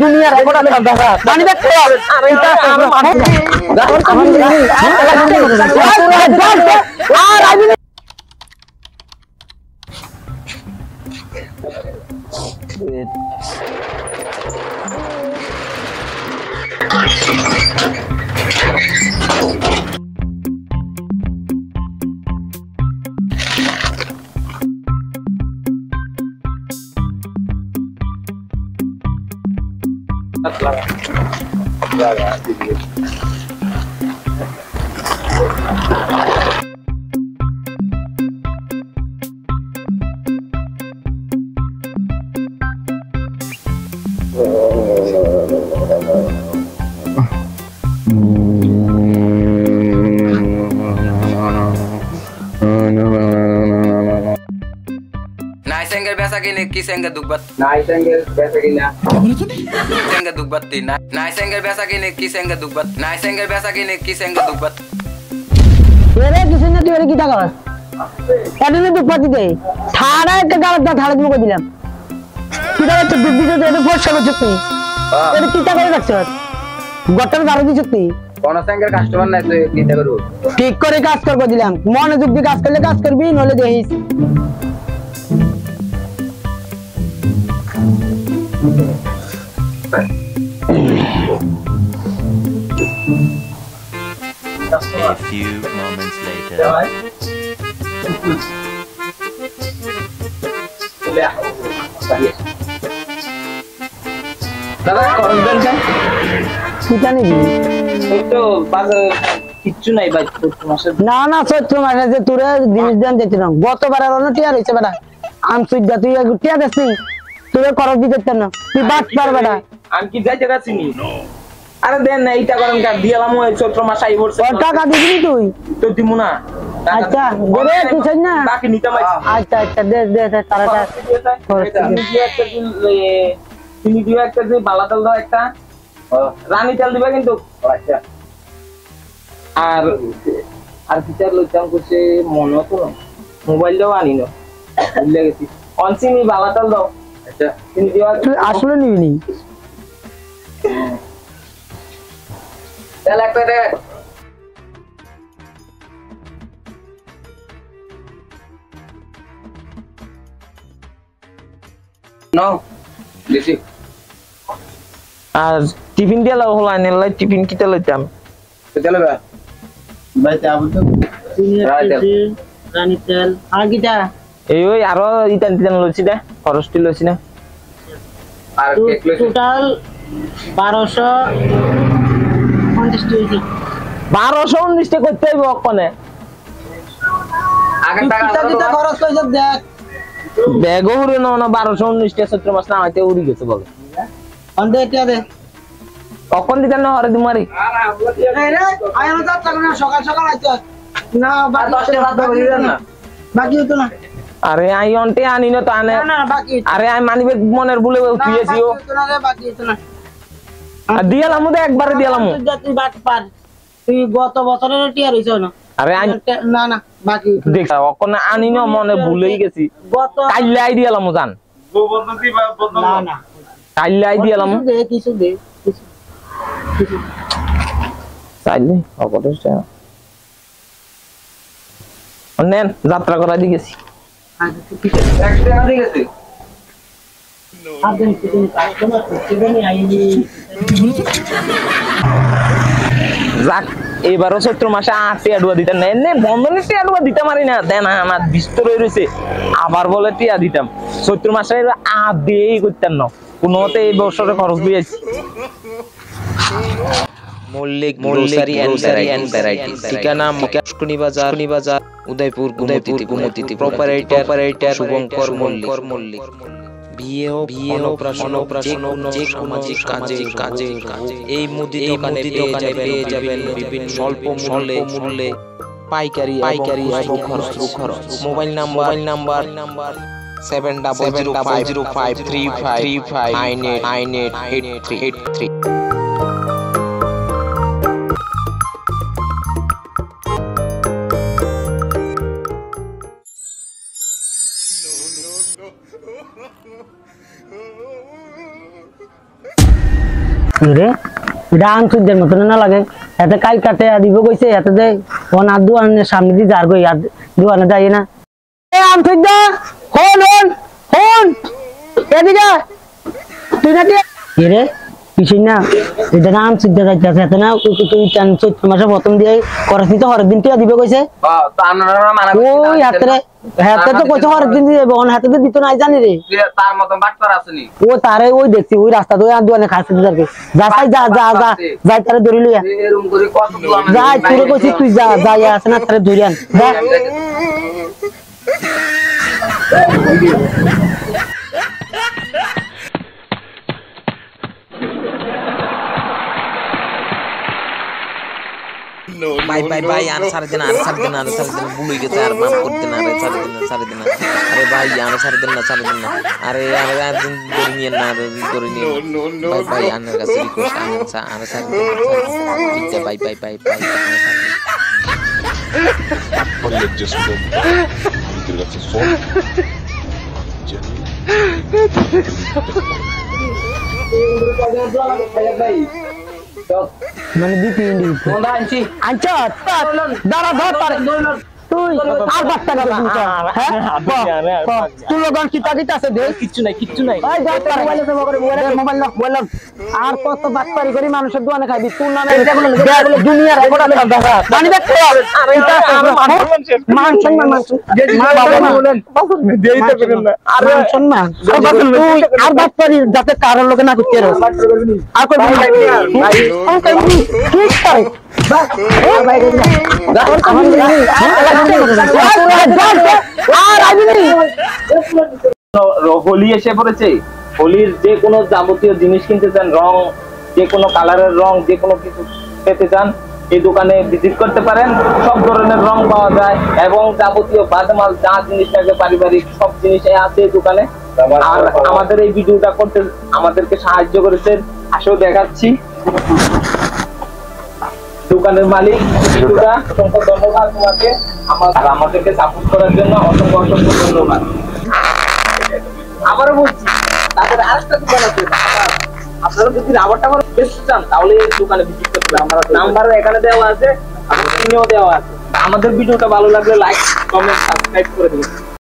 দুনিয়ার রেকর্ড আছে দেখা পানি দেখতে আর এটা আর আমি Naisengel biasa gini kisengel dugbat. Naisengel biasa gini. Kisengel dugbat ti. Naisengel biasa gini kisengel dugbat. Naisengel biasa gini kisengel dugbat. এরে দুসেন তুই এর কি টাকা এটা নে দুপাতি দে থাড়া একটা গালত দা থাড়া মুকে দিলাম কি টাকা তো দুধ দিতে এটা ফোর্স করে চুক্তি এটা কি টাকা রাখছ গটর দাঁড়া দি চুক্তি কোন সঙ্গের কাস্টমার নাই তুই কিতে করব ঠিক করে কাজ করব দিলাম মনোযোগ দিয়ে কাজ করলে কাজ করবি নলে দেখিস A few moments later. দাদা করন দেন কিটা নিবি তো বাজার কিচ্ছু নাই ভাই চৈত্র মাসে না না চৈত্র মাসে যে তোরে জিনিস দেন যেতে না গতবার আর টিয়া রইছে বেটা আম সুইদা তুই টিয়া দেসনি তোরে করব দিতে না তুই বাট পার বেটা আমি কি যাইতে যাচ্ছিনি আরে দেন না এইটা করেন কার দিলাম ওই চৈত্র মাস আই পড়ছে টাকা দিবি তুই তো দিমু না আচ্ছা দে তুই না বাকি নিতাম আচ্ছা আচ্ছা দে দে তারাটা তুমি দিও একটা যে বালা তেল দাও একটা রানী তেল দিবা কিন্তু আচ্ছা আর আর ফিচার লইতাম করছে মনে হতো না মোবাইলটাও আনি না ভুলে গেছি অনসিনি বালা তেল দাও আচ্ছা তুমি দিও আসলে নিবি নি তেল একটা দে নাও দেখি আর টিফিন দিয়ে লাও হলো আইনালাই টিফিন কিতে লইতাম চলে বা ভাই তে আবু তো রানী তেল আর কিটা এই ওই আরো ইতান তিতান লইছি দে খরচটি লইছি না আর কেক লইছি টোটাল 1250 টাকা 1219 টা করতে হইব কোনে আগে টাকা দিতে খরচ কইছ দেখ ব্যাগও উড়ে না 1219 টা চৈত্র মাস না হইতে উড়ি গেছে বলে অন্ধে এটা দে কখন দিতেন না হরে দিমারি এই রে আয়না যাত্রা করে সকাল সকাল আইতে না বাকি 10 টাকা বাদ দিবেন না বাকি হতো না আরে আই অনতে আনি না তো আনে না বাকি আরে আই মানিবে মনের ভুলে উঠিয়েছিও হতো না রে বাকি হতো না আর দিয়ালাম তো একবারে দিয়ালাম তুই বাট পার তুই গত বছরের টিয়ার হইছ না আরে না না বাকি দেখ কখন আনি না মনে ভুলেই গেছি গত কাইলে আই দিয়ালাম জান না না কাইলে আই দিয়ালাম দে কিছু দে চাইলে অপরটা নেন যাত্রা করা দি গেছি যাক এবারও চৈত্র মাসে 8 টিয়া ডুয়া দিতেন না এনে বন্ধনের টিয়া ডুয়া দিতে পারি না দেন আমার বিস্তর রয়েছে আবার বলে টিয়া দিতাম চৈত্র মাসে আদেই করতেন না কোনোতে এই বছরে খরচ দিয়েছি মল্লিক গ্রোসারি এন্ড ভ্যারাইটিস ঠিকানা মকাশকুনি বাজার উদয়পুর গুমতিতে প্রপারেটর শুভঙ্কর মল্লিক বিয়ে হোক অন্নপ্রাশন যে সামাজিক কাজে এই মুদি দোকানে পেয়ে যাবেন বিভিন্ন স্বল্প মূল্যে পাইকারি এবং খুচরো খরচ মোবাইল নাম্বার 7005359883 No. রে এটা আনসুদের মতন না লাগে এতে কাল কাটে দিব কইছে এতে দে ওন আর দুয়ানের সামনে দিয়ে যার গই আর দুয়ানে যাই না এ আনসুদা হন হন হন এদিকে তুই না কি রে কিছু না এটা না আনসুদা যাইতাছে এতে না তুই চান চৈত্র মাসে প্রথম দিয়ে করসনি তো হরের দিন টিয়া দিবে কইছে তো আপনারা মানা ওই হাতে হাতে তো কইছে হরের দিন দিবে ওন হাতে তো দিত নাই জানি রে তার মতন বাটপার আসেনি ও তারে ওই দেখছি ওই রাস্তা তো আর দুয়ানে খাইছে দিদারকে যা তাই যা যা যা যাই তারে ধরে লইয়া এরকম করে কত দুয়ান যা তুই কইছি তুই যা যা আছে না তারে ধরে আন যা ভাই ভাই ভাই আর সার দিন ভুলে গেছে আর মাফ করতে না আরে সার দিন আরে ভাই আর সার দিন না আরে আর দিন করে নিয়ে না করে নিয়ে ভাই ভাই আনার কাছে রিকোয়েস্ট আর সার দিন ভাই ভাই ভাই ভাই Olha just for the phone. মানে দিতে ইন্ডি কোনটা আনছি আচ্ছা দাঁড়া ধর পারে তুই আর বাচ্চা গেল তুই লোকজন কিতা কিতা আছে দেখ কিচ্ছু নাই ভাই যা মোবাইল লক মোবাইল আর কত বাটপারি করি মানুষের দোকানে খাবি তুই না দুনিয়ার রেকর্ড আছে দেখা জানি দেখ মান সম্মান দেইতে পারেন না আর সম্মান তুই আর বাটপারি যাতে কারোর লোকে না করতে পারে আর কই ভাই ঠিক করে হোলি এসে পড়েছে হোলির যে কোনো যাবতীয় জিনিস কিনতে চান রং যে কোনো কালারের রং যে কোনো কিছু পেতে চান এই দোকানে ভিজিট করতে পারেন সব ধরনের রং পাওয়া যায় এবং যাবতীয় বাদমাল যা জিনিস লাগে পারিবারিক সব জিনিসই আছে এই দোকানে আর আমাদের এই ভিডিওটা করতে আমাদেরকে সাহায্য করেছেন আসলে দেখাচ্ছি দোকানের মালিক ভিডিওটা অসংখ্য ধন্যবাদ তোমাকে আমাদেরকে সাপোর্ট করার জন্য অসংখ্য ধন্যবাদ আবারও বলছি তারপরে আরেকটা দোকান আছে আপনারা যদি রাবারটা বেশি চান তাহলে এই দোকানে ভিজিট করতে হবে আমার নাম্বার এখানে দেওয়া আছে আর স্ক্রিনেও দেওয়া আছে আমাদের ভিডিওটা ভালো লাগলে লাইক কমেন্ট সাবস্ক্রাইব করে দিন